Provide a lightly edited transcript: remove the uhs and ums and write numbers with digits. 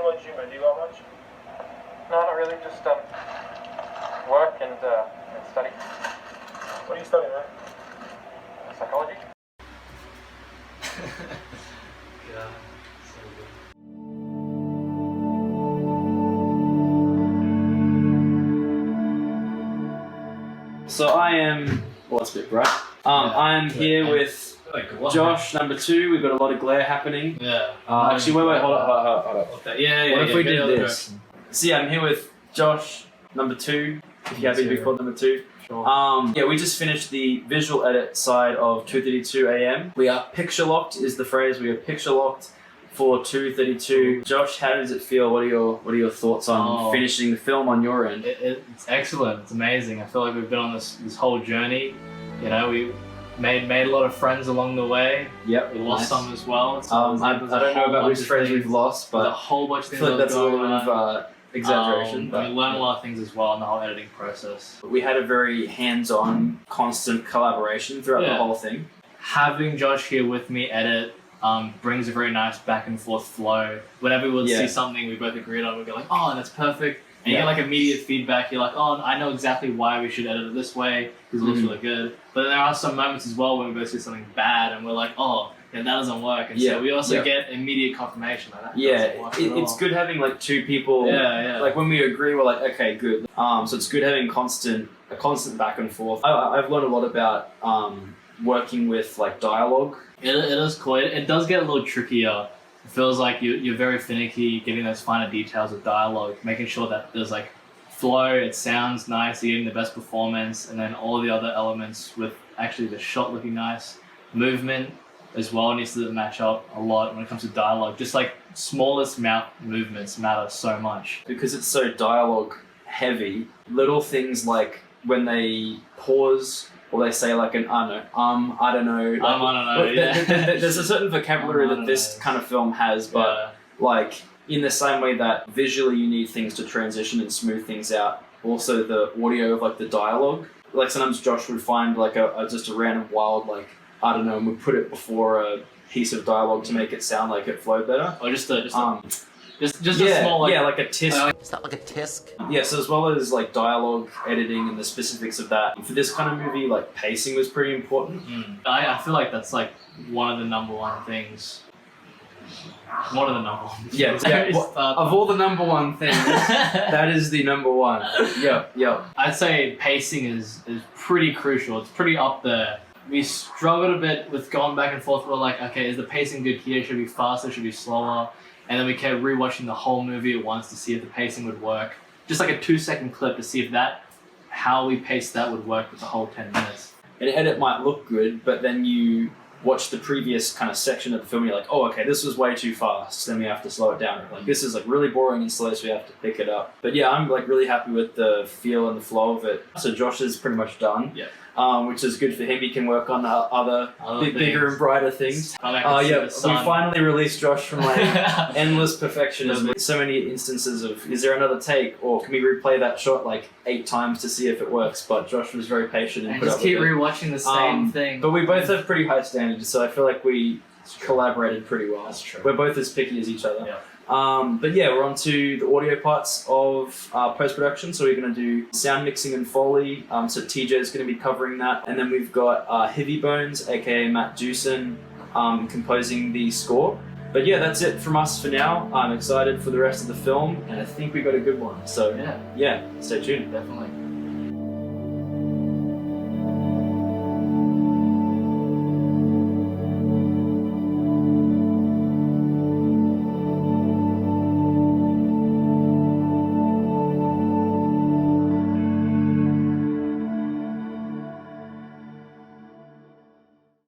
What about you, man? Do you got much? No, not really. Just work and study. What are you studying, man? Psychology. Yeah, so good. So I am. Well, it's a bit bright. I'm here with Josh, number 2. We've got a lot of glare happening. Yeah. Actually, wait, hold up. Okay. Yeah. What if we go the did other this? direction. So yeah, I'm here with Josh, number 2. If you're happy to be called number 2. Sure. Yeah, we just finished the visual edit side of 2:32 a.m. We are picture locked is the phrase. We are picture locked for 2:32. Josh, how does it feel? What are your thoughts on finishing the film on your end? It's excellent. It's amazing. I feel like we've been on this whole journey. You know, we made a lot of friends along the way. Yep. We lost some as well. I don't know about which friends we've lost, There's a but whole bunch of I things feel like that's a going little bit on. of exaggeration. We But learned a lot of things as well in the whole editing process. we had a very hands-on, constant collaboration throughout the Yeah. whole thing. Having Josh here with me edit brings a very nice back and forth flow. Whenever we would Yeah. see something we both agreed on, we'd go like, oh, that's perfect. And Yeah. you get like immediate feedback. You're like, oh, I know exactly why we should edit it this way because it looks really good. But then there are some moments as well when we both see something bad and we're like, oh, yeah, that doesn't work. And so we also get immediate confirmation that doesn't work at it's all. good having like 2 people. Yeah. Like when we agree, we're like, okay, good. So it's good having a constant back and forth. I've learned a lot about working with like dialogue. It is cool. It does get a little trickier. It feels like you're very finicky getting those finer details of dialogue, making sure that there's like flow, it sounds nice, you're getting the best performance, and then all the other elements with actually the shot looking nice. Movement as well needs to match up a lot when it comes to dialogue. Just like smallest mouth movements matter so much. Because it's so dialogue heavy, little things like when they pause or they say like an I don't know. There's a certain vocabulary that this kind of film has, but like in the same way that visually you need things to transition and smooth things out, also the audio of like the dialogue. Like sometimes Josh would find like just a random wild like I don't know, and would put it before a piece of dialogue to make it sound like it flowed better. Or just a small like like a tisk. Is that like a tisk? Yes, as well as like dialogue editing and the specifics of that. For this kind of movie, like pacing was pretty important. I feel like that's like one of the number one things. One of the number one things. Of all the number one things, that is the number one. Yep. I'd say pacing is pretty crucial. It's pretty up there. We struggled a bit with going back and forth. We're like, okay, is the pacing good here? Should it be faster? Should it be slower? And then we kept rewatching the whole movie at once to see if the pacing would work. Just like a 2-second clip to see if how we paced that would work with the whole 10 minutes. An edit might look good, but then you watch the previous kind of section of the film, you're like, oh, okay, this was way too fast, then we have to slow it down. Like, this is like really boring and slow, so we have to pick it up. But yeah, I'm like really happy with the feel and the flow of it. So Josh is pretty much done. Yeah. Which is good for him. He can work on other bigger and brighter things. We We finally released Josh from like endless perfectionism. So many instances of, is there another take, or can we replay that shot like 8 times to see if it works? But Josh was very patient and put just up keep with it. rewatching the same thing. But we both have pretty high standards, so I feel like we collaborated pretty well. That's true. We're both as picky as each other. Yeah. But yeah, we're on to the audio parts of post-production. So we're going to do sound mixing and Foley. So TJ is going to be covering that. And then we've got Heavy Bones, aka Matt Dewson, composing the score. But yeah, that's it from us for now. I'm excited for the rest of the film, and I think we got a good one. So yeah, stay tuned. Definitely.